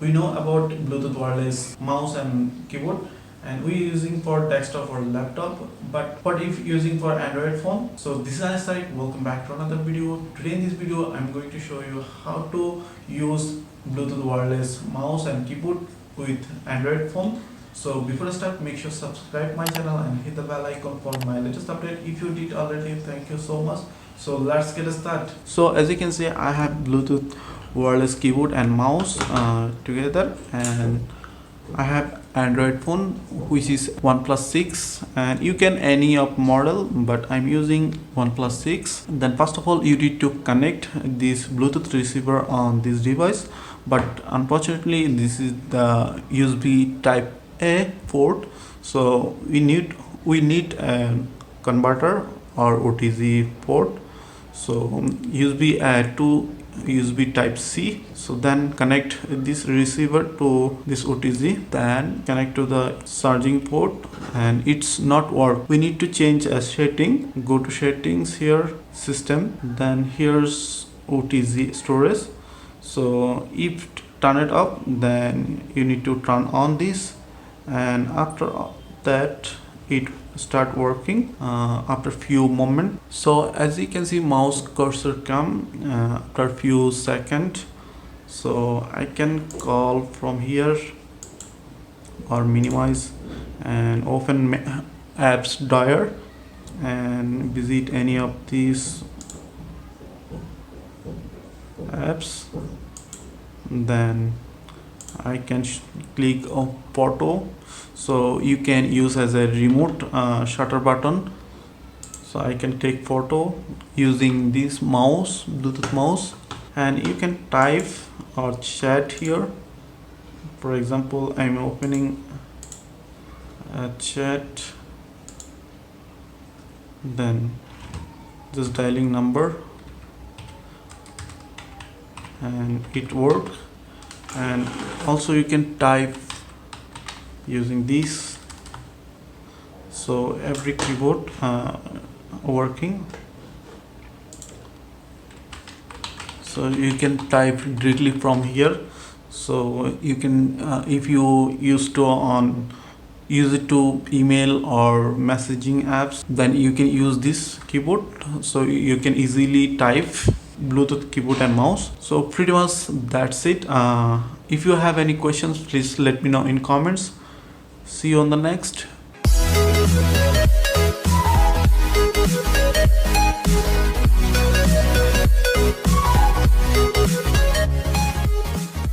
we know about Bluetooth wireless mouse and keyboard, and we're using for desktop or laptop. But what if using for Android phone? So this is Anisai. Welcome back to another video. Today in this video, I'm going to show you how to use Bluetooth wireless mouse and keyboard with Android phone. So before I start, make sure subscribe my channel and hit the bell icon for my latest update. If you did already, thank you so much. So let's get started. So as you can see, I have Bluetooth wireless keyboard and mouse together, and I have Android phone which is OnePlus 6, and you can any of model, but I'm using OnePlus 6. Then first of all, you need to connect this Bluetooth receiver on this device, but unfortunately this is the USB type A port, so we need a converter or OTG port. So USB to USB type C. So then connect this receiver to this OTG, then connect to the charging port, and it's not work. We need to change a setting. Go to settings here, system, then here's OTG storage. So if turn it up, then you need to turn on this, and after that it start working after few moments. So as you can see, mouse cursor come after few seconds. So I can call from here or minimize and open apps drawer and visit any of these apps. Then I can click on photo, so you can use as a remote shutter button. So I can take photo using this mouse, Bluetooth mouse, and you can type or chat here. For example, I'm opening a chat, then just dialing number, and it works. And also you can type using this. So every keyboard working. So you can type directly from here. So you can if you used to use it to email or messaging apps, then you can use this keyboard. So you can easily type Bluetooth keyboard and mouse. So pretty much that's it. If you have any questions, please let me know in comments. See you on the next